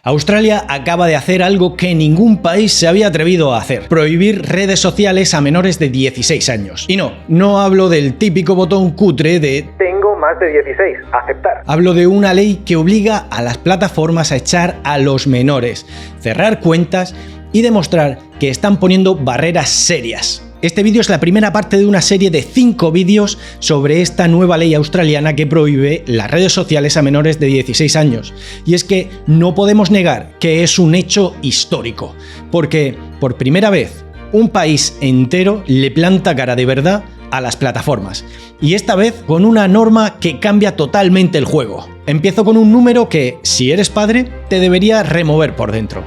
Australia acaba de hacer algo que ningún país se había atrevido a hacer: prohibir redes sociales a menores de 16 años. Y no hablo del típico botón cutre de tengo más de 16, aceptar. Hablo de una ley que obliga a las plataformas a echar a los menores, cerrar cuentas y demostrar que están poniendo barreras serias. Este vídeo es la primera parte de una serie de 5 vídeos sobre esta nueva ley australiana que prohíbe las redes sociales a menores de 16 años. Y es que no podemos negar que es un hecho histórico, porque por primera vez un país entero le planta cara de verdad a las plataformas. Y esta vez con una norma que cambia totalmente el juego. Empiezo con un número que, si eres padre, te debería remover por dentro.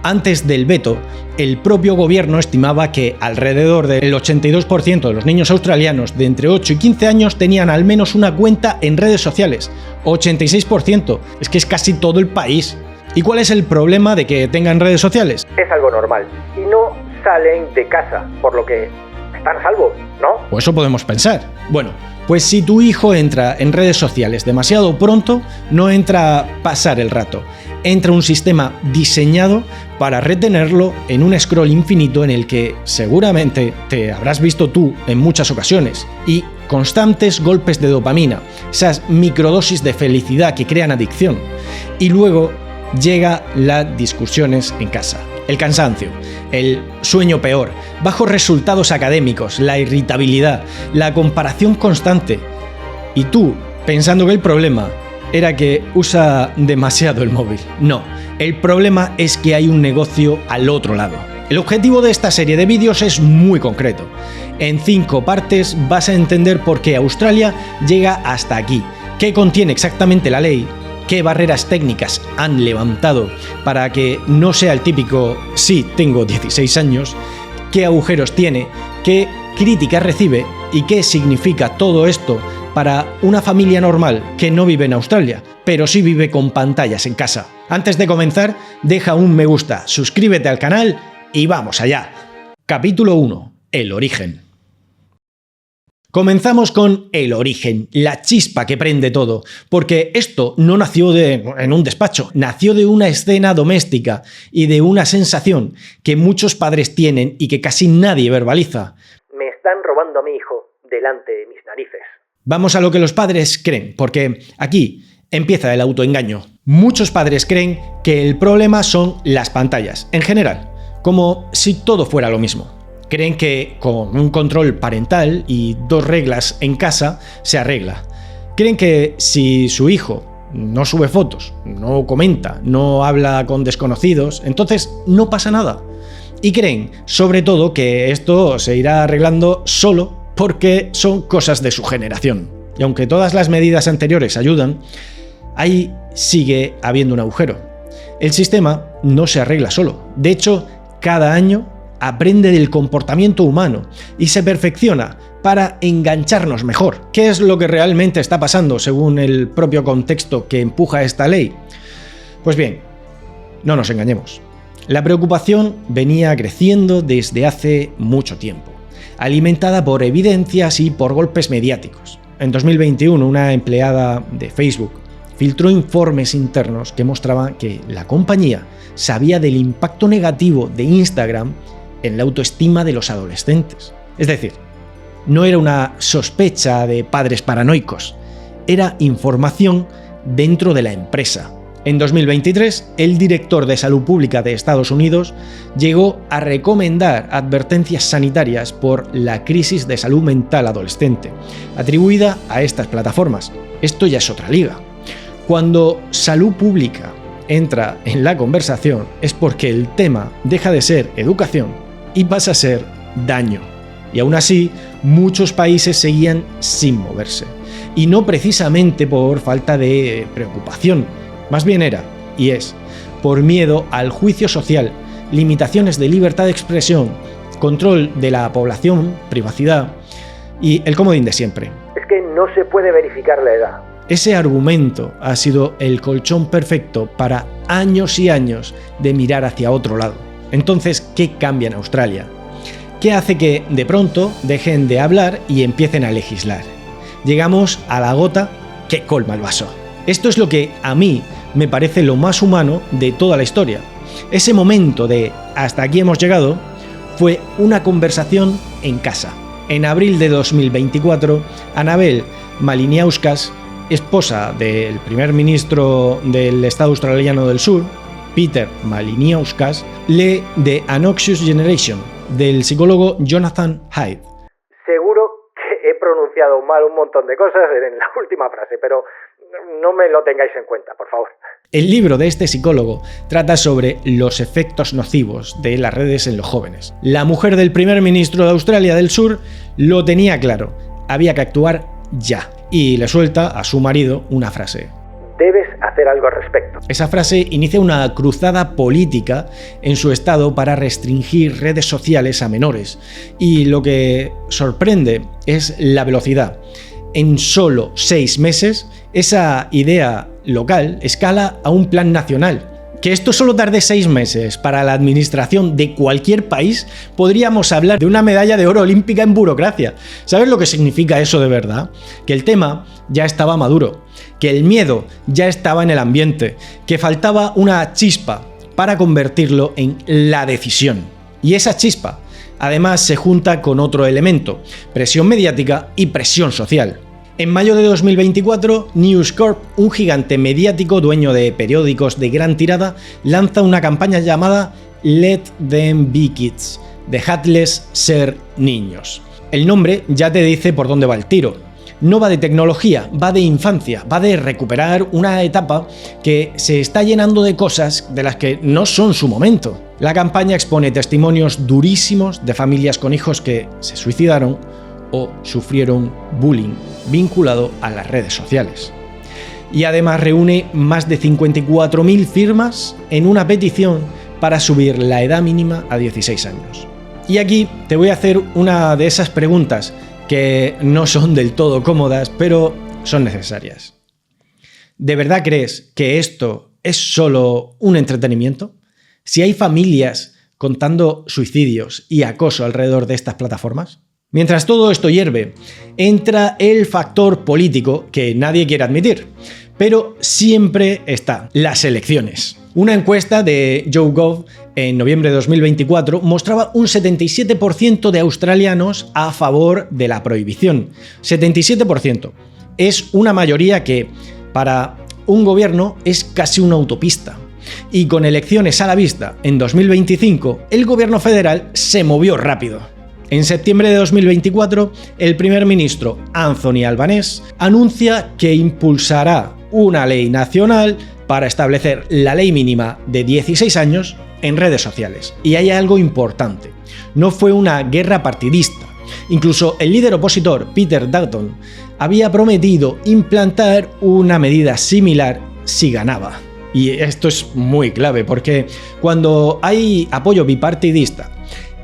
Antes del veto, el propio gobierno estimaba que alrededor del 82% de los niños australianos de entre 8 y 15 años tenían al menos una cuenta en redes sociales. 86%, es que es casi todo el país. ¿Y cuál es el problema de que tengan redes sociales? Es algo normal y no salen de casa, por lo que están a salvo, ¿no? O eso podemos pensar. Bueno, pues si tu hijo entra en redes sociales demasiado pronto, no entra a pasar el rato. Entra un sistema diseñado para retenerlo en un scroll infinito en el que seguramente te habrás visto tú en muchas ocasiones, y constantes golpes de dopamina, esas microdosis de felicidad que crean adicción. Y luego llega las discusiones en casa, el cansancio, el sueño peor, bajos resultados académicos, la irritabilidad, la comparación constante. Y tú, pensando que el problema era que usa demasiado el móvil. No, el problema es que hay un negocio al otro lado. El objetivo de esta serie de vídeos es muy concreto. En 5 partes vas a entender por qué Australia llega hasta aquí, qué contiene exactamente la ley, qué barreras técnicas han levantado para que no sea el típico sí, tengo 16 años, qué agujeros tiene, qué críticas recibe y qué significa todo esto para una familia normal que no vive en Australia, pero sí vive con pantallas en casa. Antes de comenzar, deja un me gusta, suscríbete al canal y vamos allá. Capítulo 1. El origen. Comenzamos con el origen, la chispa que prende todo, porque esto no nació en un despacho, nació de una escena doméstica y de una sensación que muchos padres tienen y que casi nadie verbaliza. Me están robando a mi hijo delante de mis narices. Vamos a lo que los padres creen, porque aquí empieza el autoengaño. Muchos padres creen que el problema son las pantallas, en general, como si todo fuera lo mismo. Creen que con un control parental y 2 reglas en casa se arregla. Creen que si su hijo no sube fotos, no comenta, no habla con desconocidos, entonces no pasa nada. Y creen, sobre todo, que esto se irá arreglando solo porque son cosas de su generación. Y aunque todas las medidas anteriores ayudan, ahí sigue habiendo un agujero. El sistema no se arregla solo. De hecho, cada año aprende del comportamiento humano y se perfecciona para engancharnos mejor. ¿Qué es lo que realmente está pasando según el propio contexto que empuja esta ley? Pues bien, no nos engañemos. La preocupación venía creciendo desde hace mucho tiempo, alimentada por evidencias y por golpes mediáticos. En 2021, una empleada de Facebook filtró informes internos que mostraban que la compañía sabía del impacto negativo de Instagram en la autoestima de los adolescentes. Es decir, no era una sospecha de padres paranoicos, era información dentro de la empresa. En 2023, el director de Salud Pública de Estados Unidos llegó a recomendar advertencias sanitarias por la crisis de salud mental adolescente, atribuida a estas plataformas. Esto ya es otra liga. Cuando Salud Pública entra en la conversación es porque el tema deja de ser educación y pasa a ser daño. Y aún así, muchos países seguían sin moverse. Y no precisamente por falta de preocupación. Más bien era, y es, por miedo al juicio social, limitaciones de libertad de expresión, control de la población, privacidad y el comodín de siempre. Es que no se puede verificar la edad. Ese argumento ha sido el colchón perfecto para años y años de mirar hacia otro lado. Entonces, ¿qué cambia en Australia? ¿Qué hace que de pronto dejen de hablar y empiecen a legislar? Llegamos a la gota que colma el vaso. Esto es lo que a mí me parece lo más humano de toda la historia. Ese momento de hasta aquí hemos llegado fue una conversación en casa. En abril de 2024, Annabel Maliniauskas, esposa del primer ministro del Estado australiano del sur, Peter Maliniauskas, lee The Anxious Generation, del psicólogo Jonathan Haidt. Seguro que he pronunciado mal un montón de cosas en la última frase, pero no me lo tengáis en cuenta, por favor. El libro de este psicólogo trata sobre los efectos nocivos de las redes en los jóvenes. La mujer del primer ministro de Australia del Sur lo tenía claro, había que actuar ya, y le suelta a su marido una frase. Debes hacer algo al respecto. Esa frase inicia una cruzada política en su estado para restringir redes sociales a menores, y lo que sorprende es la velocidad. En solo 6 meses, esa idea local escala a un plan nacional. Que esto solo tarde 6 meses para la administración de cualquier país, podríamos hablar de una medalla de oro olímpica en burocracia. ¿Sabes lo que significa eso de verdad? Que el tema ya estaba maduro, que el miedo ya estaba en el ambiente, que faltaba una chispa para convertirlo en la decisión. Y esa chispa, además, se junta con otro elemento: presión mediática y presión social. En mayo de 2024, News Corp, un gigante mediático dueño de periódicos de gran tirada, lanza una campaña llamada Let Them Be Kids, dejadles ser niños. El nombre ya te dice por dónde va el tiro. No va de tecnología, va de infancia, va de recuperar una etapa que se está llenando de cosas de las que no son su momento. La campaña expone testimonios durísimos de familias con hijos que se suicidaron o sufrieron bullying vinculado a las redes sociales. Y además reúne más de 54.000 firmas en una petición para subir la edad mínima a 16 años. Y aquí te voy a hacer una de esas preguntas que no son del todo cómodas, pero son necesarias. ¿De verdad crees que esto es solo un entretenimiento? Si hay familias contando suicidios y acoso alrededor de estas plataformas. Mientras todo esto hierve, entra el factor político que nadie quiere admitir, pero siempre está: las elecciones. Una encuesta de YouGov en noviembre de 2024 mostraba un 77% de australianos a favor de la prohibición. 77%. Es una mayoría que, para un gobierno, es casi una autopista. Y con elecciones a la vista en 2025, el gobierno federal se movió rápido. En septiembre de 2024, el primer ministro Anthony Albanese anuncia que impulsará una ley nacional para establecer la ley mínima de 16 años en redes sociales. Y hay algo importante: no fue una guerra partidista. Incluso el líder opositor, Peter Dutton, había prometido implantar una medida similar si ganaba. Y esto es muy clave, porque cuando hay apoyo bipartidista,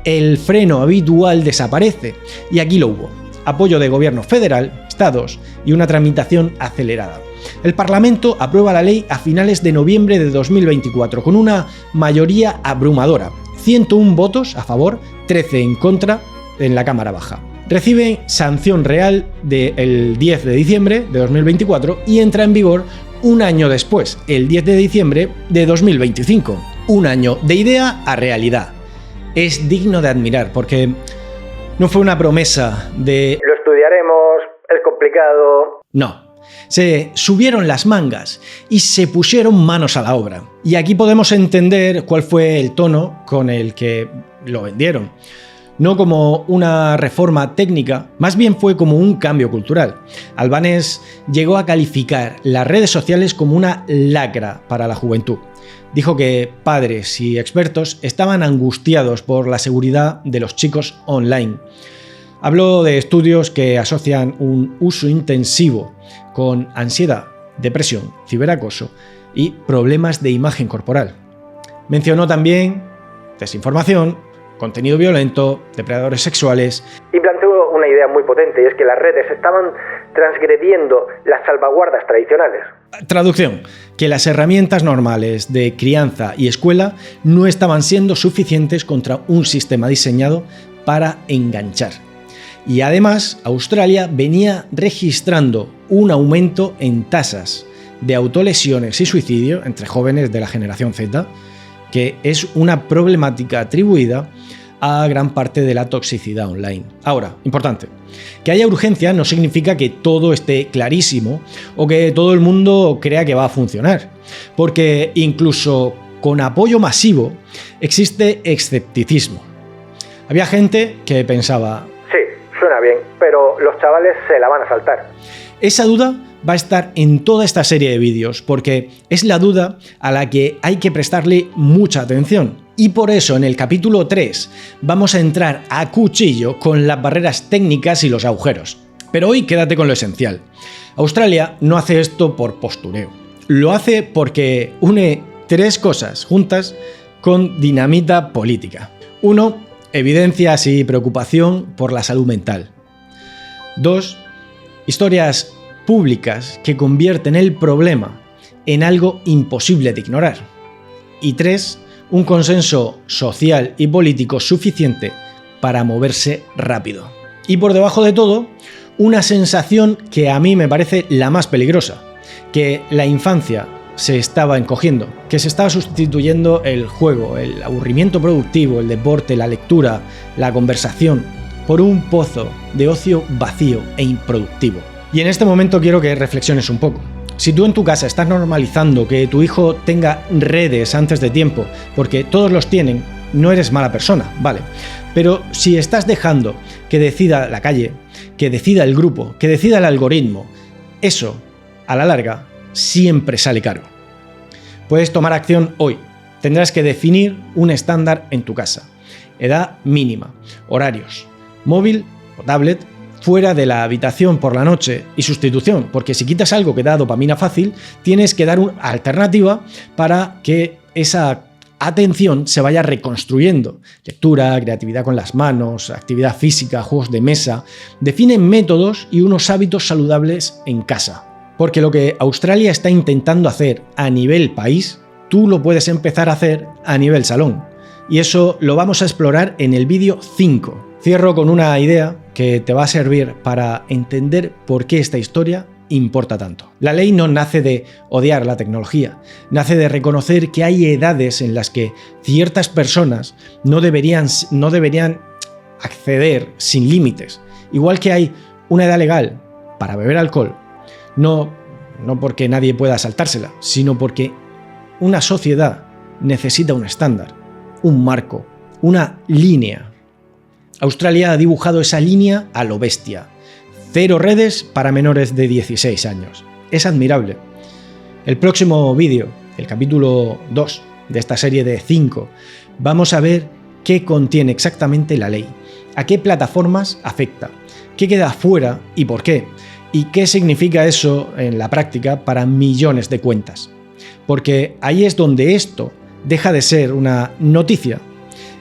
el freno habitual desaparece, y aquí lo hubo: apoyo de gobierno federal, estados y una tramitación acelerada. El Parlamento aprueba la ley a finales de noviembre de 2024 con una mayoría abrumadora: 101 votos a favor, 13 en contra en la Cámara Baja. Recibe sanción real el 10 de diciembre de 2024 y entra en vigor un año después, el 10 de diciembre de 2025. Un año de idea a realidad. Es digno de admirar, porque no fue una promesa de lo estudiaremos, es complicado. No, se subieron las mangas y se pusieron manos a la obra. Y aquí podemos entender cuál fue el tono con el que lo vendieron. No como una reforma técnica, más bien fue como un cambio cultural. Albanese llegó a calificar las redes sociales como una lacra para la juventud. Dijo que padres y expertos estaban angustiados por la seguridad de los chicos online. Habló de estudios que asocian un uso intensivo con ansiedad, depresión, ciberacoso y problemas de imagen corporal. Mencionó también desinformación, contenido violento, depredadores sexuales. Y planteó una idea muy potente, y es que las redes estaban transgrediendo las salvaguardas tradicionales. Traducción: que las herramientas normales de crianza y escuela no estaban siendo suficientes contra un sistema diseñado para enganchar. Y además, Australia venía registrando un aumento en tasas de autolesiones y suicidio entre jóvenes de la generación Z, que es una problemática atribuida a gran parte de la toxicidad online. Ahora, importante, que haya urgencia no significa que todo esté clarísimo o que todo el mundo crea que va a funcionar, porque incluso con apoyo masivo existe escepticismo. Había gente que pensaba: sí, suena bien, pero los chavales se la van a saltar. Esa duda va a estar en toda esta serie de vídeos, porque es la duda a la que hay que prestarle mucha atención. Y por eso en el capítulo 3 vamos a entrar a cuchillo con las barreras técnicas y los agujeros. Pero hoy quédate con lo esencial. Australia no hace esto por postureo. Lo hace porque une tres cosas juntas con dinamita política. 1. Evidencias y preocupación por la salud mental. 2. Historias públicas que convierten el problema en algo imposible de ignorar. Y 3. Un consenso social y político suficiente para moverse rápido. Y por debajo de todo, una sensación que a mí me parece la más peligrosa, que la infancia se estaba encogiendo, que se estaba sustituyendo el juego, el aburrimiento productivo, el deporte, la lectura, la conversación, por un pozo de ocio vacío e improductivo. Y en este momento quiero que reflexiones un poco. Si tú en tu casa estás normalizando que tu hijo tenga redes antes de tiempo, porque todos los tienen, no eres mala persona, vale. Pero si estás dejando que decida la calle, que decida el grupo, que decida el algoritmo, eso, a la larga, siempre sale caro. Puedes tomar acción hoy. Tendrás que definir un estándar en tu casa. Edad mínima, horarios, móvil o tablet fuera de la habitación por la noche y sustitución, porque si quitas algo que da dopamina fácil, tienes que dar una alternativa para que esa atención se vaya reconstruyendo. Lectura, creatividad con las manos, actividad física, juegos de mesa. Define métodos y unos hábitos saludables en casa. Porque lo que Australia está intentando hacer a nivel país, tú lo puedes empezar a hacer a nivel salón. Y eso lo vamos a explorar en el vídeo 5. Cierro con una idea que te va a servir para entender por qué esta historia importa tanto. La ley no nace de odiar la tecnología, nace de reconocer que hay edades en las que ciertas personas no deberían acceder sin límites. Igual que hay una edad legal para beber alcohol, no porque nadie pueda saltársela, sino porque una sociedad necesita un estándar, un marco, una línea. Australia ha dibujado esa línea a lo bestia. 0 redes para menores de 16 años. Es admirable. El próximo vídeo, el capítulo 2 de esta serie de 5, vamos a ver qué contiene exactamente la ley, a qué plataformas afecta, qué queda fuera y por qué, y qué significa eso en la práctica para millones de cuentas. Porque ahí es donde esto deja de ser una noticia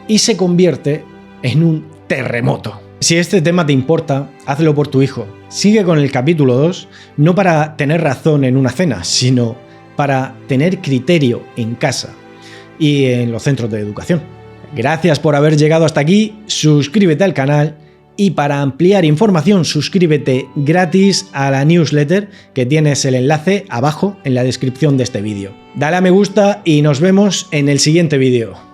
y se convierte en un terremoto. Si este tema te importa, hazlo por tu hijo. Sigue con el capítulo 2, no para tener razón en una cena, sino para tener criterio en casa y en los centros de educación. Gracias por haber llegado hasta aquí, suscríbete al canal y para ampliar información suscríbete gratis a la newsletter que tienes el enlace abajo en la descripción de este vídeo. Dale a me gusta y nos vemos en el siguiente vídeo.